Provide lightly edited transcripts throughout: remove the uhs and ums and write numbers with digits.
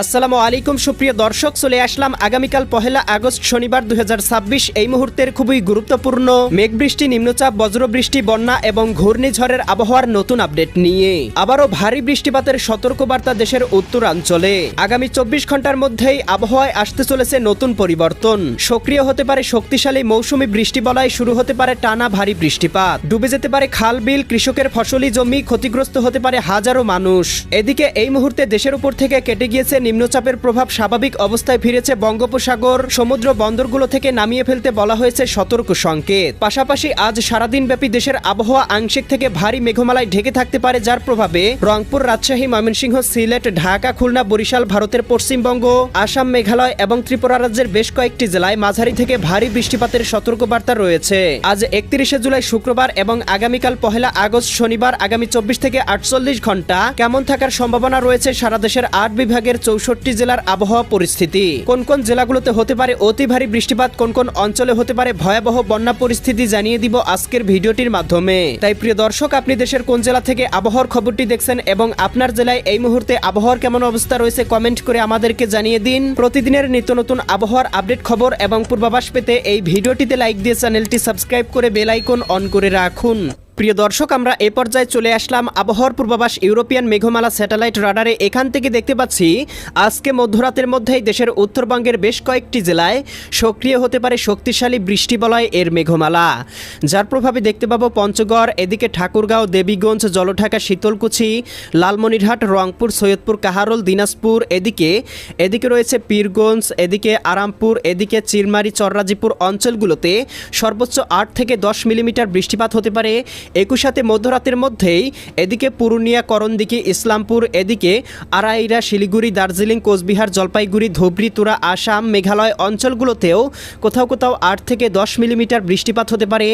আসসালামু আলাইকুম সুপ্রিয় দর্শক, চলে আসলাম আগামীকাল 1 আগস্ট শনিবার 2026 এই মুহূর্তের খুবই গুরুত্বপূর্ণ মেঘবৃষ্টি, নিম্নচাপ, বজ্রবৃষ্টি, বন্যা এবং ঘূর্ণিঝড়ের আবহাওয়ার নতুন আপডেট নিয়ে আবারও ভারী বৃষ্টিপাতের সতর্কবার্তা দেশের উত্তরাঞ্চলে। আগামী 24 ঘন্টার মধ্যেই আবহাওয়ায় আসতে চলেছে নতুন পরিবর্তন। সক্রিয় হতে পারে শক্তিশালী মৌসুমী বৃষ্টিবলয়, শুরু হতে পারে টানা ভারী বৃষ্টিপাত, ডুবে যেতে পারে খাল বিল, কৃষকের ফসলি জমি, ক্ষতিগ্রস্ত হতে পারে হাজারো মানুষ। এদিকে এই মুহূর্তে দেশের উপর থেকে কেটে গিয়েছে নিম্নচাপের প্রভাব, স্বাভাবিক অবস্থায় ফিরেছে বঙ্গোপসাগর। সমুদ্র বন্দরগুলো থেকে নামিয়ে ফেলতে বলা হয়েছে সতর্ক সংকেত। পাশাপাশি আজ সারাদিন ব্যাপী দেশের আবহাওয়া আংশিক থেকে ভারী মেঘমালায় ঢেকে থাকতে পারে, যার প্রভাবে রংপুর, রাজশাহী, ময়মনসিংহ, সিলেট, ঢাকা, খুলনা, বরিশাল, ভারতের পশ্চিমবঙ্গ, আসাম, মেঘালয় এবং ত্রিপুরা রাজ্যের বেশ কয়েকটি জেলায় মাঝারি থেকে ভারী বৃষ্টিপাতের সতর্কবার্তা রয়েছে। আজ 31 জুলাই শুক্রবার এবং আগামীকাল 1 আগস্ট শনিবার আগামী 24 থেকে 48 ঘন্টা কেমন থাকার সম্ভাবনা রয়েছে সারা দেশের 8 বিভাগের 64 জেলার আবহাওয়া পরিস্থিতি। কোন কোন জেলাগুলোতে হতে পারে অতি ভারী বৃষ্টিপাত, কোন কোন অঞ্চলে হতে পারে ভয়াবহ বন্যা পরিস্থিতি জানিয়ে দিব আজকের ভিডিওটির মাধ্যমে। তাই প্রিয় দর্শক, আপনি দেশের কোন জেলা থেকে আবহাওয়ার খবরটি দেখছেন এবং আপনার জেলায় এই মুহূর্তে আবহাওয়ার কেমন অবস্থা রয়েছে কমেন্ট করে আমাদেরকে জানিয়ে দিন। প্রতিদিনের নিত্য নতুন আবহাওয়ার আপডেট খবর এবং পূর্বাভাস পেতে এই ভিডিওটিতে লাইক দিয়ে চ্যানেলটি সাবস্ক্রাইব করে বেল আইকন অন করে রাখুন। প্রিয় দর্শক, আমরা এ পর্যায়ে চলে আসলাম আবহাওয়ার পূর্বাভাস ইউরোপিয়ান মেঘমালা স্যাটেলাইট রাডারে। এখান থেকে দেখতে পাচ্ছি আজকে মধ্যরাতের মধ্যেই দেশের উত্তরবঙ্গের বেশ কয়েকটি জেলায় সক্রিয় হতে পারে শক্তিশালী বৃষ্টিবলয় এর মেঘমালা, যার প্রভাবে দেখতে পাবো পঞ্চগড়, এদিকে ঠাকুরগাঁও, দেবীগঞ্জ, জলঢাকা, শীতলকুচি, লালমনিরহাট, রংপুর, সৈয়দপুর, কাহারোল, দিনাজপুর, এদিকে রয়েছে পীরগঞ্জ, এদিকে আরামপুর, এদিকে চিলমারি, চররাজিপুর অঞ্চলগুলোতে সর্বোচ্চ 8 থেকে 10 মিলিমিটার বৃষ্টিপাত হতে পারে। একই সাথে মধ্যরাতের মধ্যেই এদিকে পুরুলিয়া, করণদিঘি, ইসলামপুর, এদিকে আড়াইরা, শিলিগুড়ি, দার্জিলিং, কোচবিহার, জলপাইগুড়ি, ধুবড়ী, তুরা, আসাম, মেঘালয় অঞ্চলগুলোতেও কোথাও কোথাও 8 থেকে 10 মিলিমিটার বৃষ্টিপাত হতে পারে।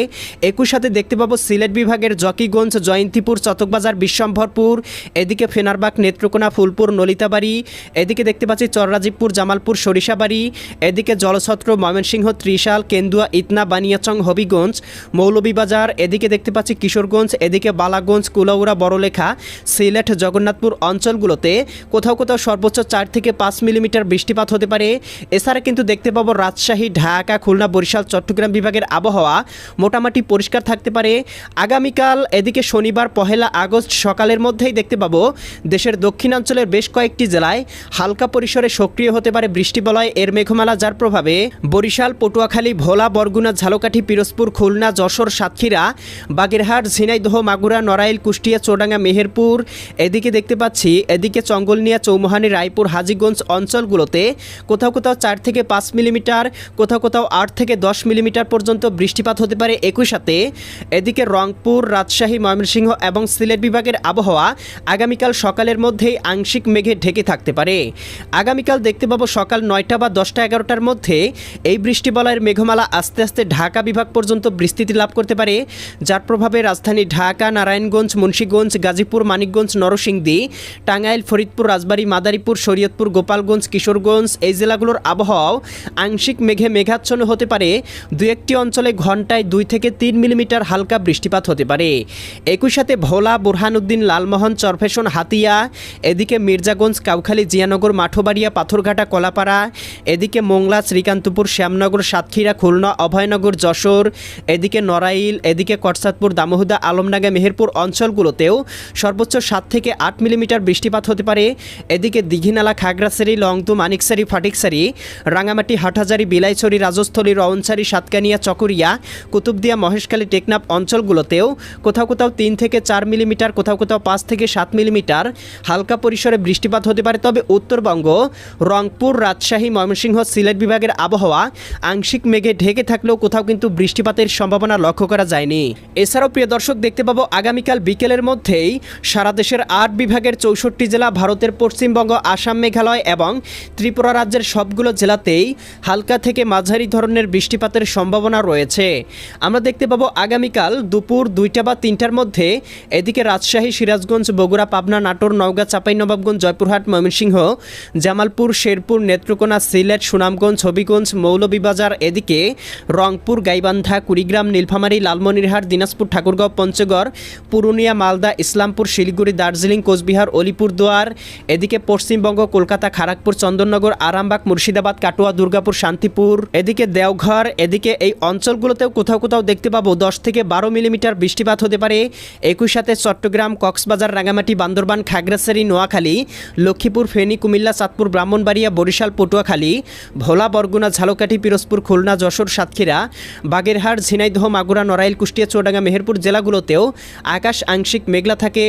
একই সাথে দেখতে পাবো সিলেট বিভাগের জকিগঞ্জ, জয়ন্তীপুর, চতকবাজার, বিশ্বম্ভরপুর, এদিকে ফেনারবাগ, নেত্রকোনা, ফুলপুর, নলিতাবাড়ি, এদিকে দেখতে পাচ্ছি চররাজীবপুর, জামালপুর, সরিষাবাড়ি, এদিকে জলছত্র, ময়মনসিংহ, ত্রিশাল, কেন্দুয়া, ইতনা, বানিয়াচং, হবিগঞ্জ, মৌলভীবাজার, এদিকে দেখতে পাচ্ছি কিশোরগঞ্জ, এদিকে বালাগঞ্জ, কুলাউড়া, বড়লেখা, সিলেট, জগন্নাথপুর অঞ্চলগুলোতে কোথাও কোথাও সর্বোচ্চ 4 থেকে 5 মিলিমিটার বৃষ্টিপাত হতে পারে। এছাড়া কিন্তু দেখতে পাবো রাজশাহী, ঢাকা, খুলনা, বরিশাল, চট্টগ্রাম বিভাগের আবহাওয়া মোটামুটি পরিষ্কার থাকতে পারে। আগামীকাল এদিকে শনিবার 1 আগস্ট সকালের মধ্যেই দেখতে পাবো দেশের দক্ষিণাঞ্চলের বেশ কয়েকটি জেলায় হালকা পরিসরে সক্রিয় হতে পারে বৃষ্টিবলয় এর মেঘমালা, যার প্রভাবে বরিশাল, পটুয়াখালী, ভোলা, বরগুনা, ঝালকাঠি, পিরোজপুর, খুলনা, যশোর, সাতক্ষীরা, বাগেরহাট, ঝিনাইদহ, মাগুরা, নড়াইল, কুষ্টিয়া, চুয়াডাঙ্গা, মেহেরপুর, এদিকে দেখতে পাচ্ছি এদিকে চঙ্গলনিয়া, চৌমুহানি, রায়পুর, হাজীগঞ্জ অঞ্চলগুলোতে কোথাও কোথাও 4 থেকে 5 মিলিমিটার, কোথাও কোথাও 8 থেকে 10 মিলিমিটার পর্যন্ত বৃষ্টিপাত হতে পারে। একই সাথে এদিকে রংপুর, রাজশাহী, ময়মনসিংহ এবং সিলেট বিভাগের আবহাওয়া আগামীকাল সকালের মধ্যেই আংশিক মেঘে ঢেকে থাকতে পারে। আগামীকাল দেখতে পাবো সকাল 9টা বা 10টা 11টার মধ্যে এই বৃষ্টিবলয়ের মেঘমালা আস্তে আস্তে ঢাকা বিভাগ পর্যন্ত বিস্তৃতি লাভ করতে পারে, যার প্রভাবে রাজধানী ঢাকা, নারায়ণগঞ্জ, মুন্সিগঞ্জ, গাজীপুর, মানিকগঞ্জ, নরসিংদী, টাঙ্গাইল, ফরিদপুর, রাজবাড়ী, মাদারীপুর, শরীয়তপুর, গোপালগঞ্জ, কিশোরগঞ্জ এই জেলাগুলোর আবহাওয়াও আংশিক মেঘে মেঘাচ্ছন্ন হতে পারে। 2-1টি অঞ্চলে ঘন্টায় 2 থেকে 3 মিলিমিটার হালকা বৃষ্টিপাত হতে পারে। একই সাথে ভোলা, বুরহানুদ্দিন, লালমোহন, চরফেশন, হাতিয়া, এদিকে মির্জাগঞ্জ, কাউখালী, জিয়ানগর, মাঠবাড়িয়া, পাথরঘাটা, কলাপাড়া, এদিকে মোংলা, শ্রীকান্তপুর, শ্যামনগর, সাতক্ষীরা, খুলনা, অভয়নগর, যশোর, এদিকে নড়াইল, এদিকে কটসাদপুর, দামোহদা, আলমডাঙ্গা, মেহেরপুর অঞ্চলগুলোতেও সর্বোচ্চ 7 থেকে 8 মিলিমিটার বৃষ্টিপাত হতে পারে। এদিকে দীঘিনালা, খাগড়াছড়ি, লংতু, মানিকছড়ি, ফটিকছড়ি, রাঙামাটি, হাটহাজারি, বিলাইছড়ি, রাজস্থলী, রওনছড়ি, সাতকানিয়া, চকরিয়া, কুতুবদিয়া, মহেশখালী, টেকনাফ অঞ্চলগুলোতেও কোথাও কোথাও 3 থেকে 4 মিলিমিটার, কোথাও কোথাও 5 থেকে 7 মিলিমিটার হালকা পরিসরে বৃষ্টিপাত হতে পারে। তবে উত্তরবঙ্গ, রংপুর, রাজশাহী, ময়মনসিংহ, সিলেট বিভাগের আবহাওয়া আংশিক মেঘে ঢেকে থাকলেও কোথাও কিন্তু বৃষ্টিপাতের সম্ভাবনা লক্ষ্য করা যায়নি। এছাড়াও প্রিয় দর্শক, দেখতে পাবো আগামীকাল বিকেলের মধ্যেই সারা দেশের 8 বিভাগের 64 জেলা, ভারতের পশ্চিমবঙ্গ, আসাম, মেঘালয় এবং ত্রিপুরা রাজ্যের সবগুলো জেলাতেই হালকা থেকে মাঝারি ধরনের বৃষ্টিপাতের সম্ভাবনা রয়েছে। আমরা দেখতে পাবো আগামীকাল দুপুর 2টা বা 3টার মধ্যে এদিকে রাজশাহী, সিরাজগঞ্জ, বগুড়া, পাবনা, নাটোর, নওগাঁ, চাঁপাইনবাবগঞ্জ, জয়পুরহাট, ময়মনসিংহ, জামালপুর, শেরপুর, নেত্রকোনা, সিলেট, সুনামগঞ্জ, হবিগঞ্জ, মৌলভীবাজার, এদিকে রংপুর, গাইবান্ধা, কুড়িগ্রাম, নীলফামারী, লালমনিরহাট, দিনাজপুর, ঠাকুরগাঁও পঞ্চগড়, পুরুলিয়া, মালদা, ইসলামপুর, শিলিগুড়ি, দার্জিলিং, কোচবিহার, আলিপুরদুয়ার, এদিকে পশ্চিমবঙ্গ, কলকাতা, খড়গপুর, চন্দননগর, আরামবাগ, মুর্শিদাবাদ, কাটোয়া, দুর্গাপুর, শান্তিপুর, এদিকে দেওঘর, এদিকে এই অঞ্চলগুলোতেও কোথাও কোথাও দেখতে পাবো 10 থেকে 12 মিলিমিটার বৃষ্টিপাত হতে পারে। একই সাথে চট্টগ্রাম, কক্সবাজার, রাঙামাটি, বান্দরবান, খাগড়াছড়ি, নোয়াখালী, লক্ষ্মীপুর, ফেনী, কুমিল্লা, চাঁদপুর, ব্রাহ্মণবাড়িয়া, বরিশাল, পটুয়াখালী, ভোলা, বরগুনা, ঝালকাঠি, পিরোজপুর, খুলনা, যশোর, সাতক্ষীরা, বাগেরহাট, ঝিনাইদহ, মাগুরা, নড়াইল, কুষ্টিয়া, চুয়াডাঙ্গা, মেহেরপুর জেলাগুলোতেও আকাশ আংশিক মেঘলা থাকে।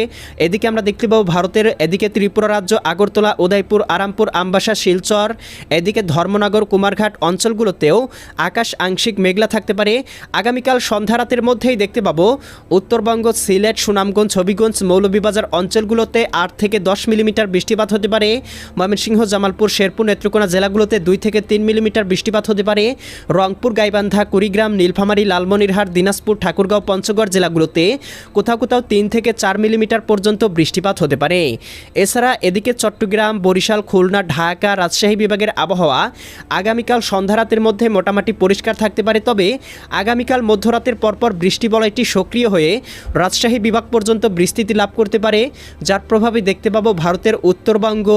এদিকে আমরা দেখতে পাবো ভারতের এদিকে ত্রিপুরা রাজ্য, আগরতলা, উদয়পুর, আরামপুর, আমবাসা, শিলচর, এদিকে ধর্মনগর, কুমারঘাট অঞ্চলগুলোতেও আকাশ আংশিক মেঘলা থাকতে পারে। আগামীকাল সন্ধ্যা রাতের মধ্যেই দেখতে পাবো উত্তরবঙ্গ, সিলেট, সুনামগঞ্জ, হবিগঞ্জ, মৌলভীবাজার অঞ্চলগুলোতে 8 থেকে 10 মিলিমিটার বৃষ্টিপাত হতে পারে। ময়মনসিংহ, জামালপুর, শেরপুর, নেত্রকোনা জেলাগুলোতে 2 থেকে 3 মিলিমিটার বৃষ্টিপাত হতে পারে। রংপুর, গাইবান্ধা, কুড়িগ্রাম, নীলফামারী, লালমনিরহাট, দিনাজপুর, ঠাকুরগাঁও, পঞ্চগড় জেলাগুলোতে কোথাও কোথাও 3 থেকে 4 মিলিমিটার পর্যন্ত বৃষ্টিপাত হতে পারে। এছাড়া এদিকে চট্টগ্রাম, বরিশাল, খুলনা, ঢাকা, রাজশাহী বিভাগের আবহাওয়া আগামীকাল সন্ধ্যা রাতের মধ্যে মোটামুটি পরিষ্কার থাকতে পারে। তবে আগামীকাল মধ্যরাতের পরপর বৃষ্টি বলয়টি সক্রিয় হয়ে রাজশাহী বিভাগ পর্যন্ত বিস্তৃতি লাভ করতে পারে, যার প্রভাবে দেখতে পাবো ভারতের উত্তরবঙ্গ,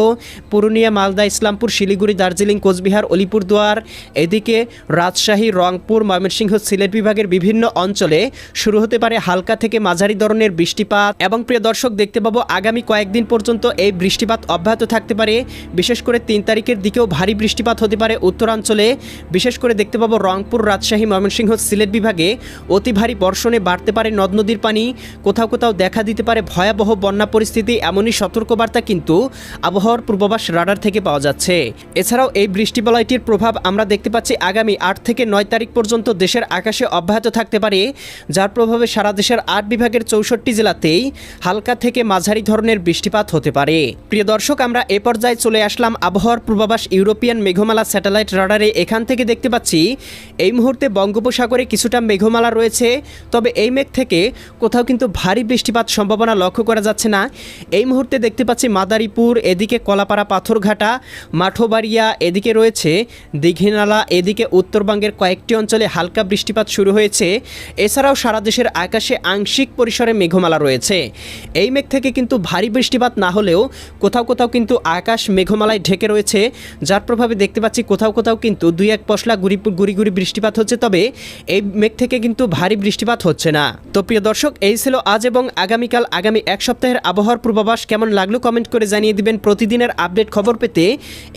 পুরুলিয়া, মালদা, ইসলামপুর, শিলিগুড়ি, দার্জিলিং, কোচবিহার, আলিপুরদুয়ার, এদিকে রাজশাহী, রংপুর, ময়মনসিংহ, সিলেট বিভাগের বিভিন্ন অঞ্চলে শুরু হতে পারে হালকা থেকে মাঝারি ধরনের বৃষ্টিপাত। এবং প্রিয় দর্শক, দেখতে পাবো আগামী কয়েকদিন পর্যন্ত এই বৃষ্টিপাত অব্যাহত থাকতে পারে। বিশেষ করে 3 তারিখের দিকেও ভারী বৃষ্টিপাত হতে পারে উত্তরাঞ্চলে। বিশেষ করে দেখতে পাবো রংপুর, রাজশাহী, ময়মনসিংহ, সিলেট বিভাগে অতি ভারী বর্ষণে বাড়তে পারে নদ নদীর পানি, কোথাও কোথাও দেখা দিতে পারে ভয়াবহ বন্যা পরিস্থিতি। এমনই সতর্কবার্তা কিন্তু আবহাওয়ার পূর্বাভাস রাডার থেকে পাওয়া যাচ্ছে। এছাড়াও এই বৃষ্টি বলয়টির প্রভাব আমরা দেখতে পাচ্ছি আগামী 8 থেকে 9 তারিখ পর্যন্ত দেশের আকাশে অব্যাহত থাকতে পারে, যার প্রভাবে সারা দেশের 8 বিভাগের 64 জেলাতেই হালকা থেকে মাঝারি ধরনের বৃষ্টিপাত হতে পারে। প্রিয় দর্শক, আমরা এ পর্যায়ে চলে আসলাম আবহাওয়ার পূর্বাভাস ইউরোপিয়ান মেঘমালা স্যাটেলাইট রাডারে। এখান থেকে দেখতে পাচ্ছি এই মুহূর্তে বঙ্গোপসাগরে কিছুটা মেঘমালা রয়েছে, তবে এই মেঘ থেকে কোথাও কিন্তু ভারী বৃষ্টিপাত সম্ভাবনা লক্ষ্য করা যাচ্ছে না। এই মুহূর্তে দেখতে পাচ্ছি মাদারীপুর, এদিকে কলাপাড়া, পাথরঘাটা, মাঠোবাড়িয়া, এদিকে রয়েছে দীঘিনালা, এদিকে উত্তরবঙ্গের কয়েকটি অঞ্চলে হালকা বৃষ্টিপাত শুরু হয়েছে। এছাড়াও সারা দেশের আকাশে আংশিক পরিসরে মেঘমালা রয়েছে। এই মেঘ থেকে কিন্তু ভারী বৃষ্টিপাত না হলেও কোথাও কোথাও কিন্তু আকাশ মেঘমালায় ঢেকে রয়েছে, যার প্রভাবে দেখতে পাচ্ছি কোথাও কোথাও কিন্তু 2-1 পশলা গুড়ি গুড়ি বৃষ্টিপাত হচ্ছে। তবে এই মেঘ থেকে কিন্তু ভারী বৃষ্টিপাত হচ্ছে না। তো প্রিয় দর্শক, এই ছিল আজ এবং আগামীকাল আগামী এক সপ্তাহের আবহাওয়ার পূর্বাভাস। কেমন লাগলো কমেন্ট করে জানিয়ে দিবেন। প্রতিদিনের আপডেট খবর পেতে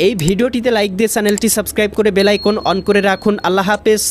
এই ভিডিওটিতে লাইক দিয়ে চ্যানেলটি সাবস্ক্রাইব করে বেল আইকন অন করে রাখুন। আল্লাহ হাফেজ।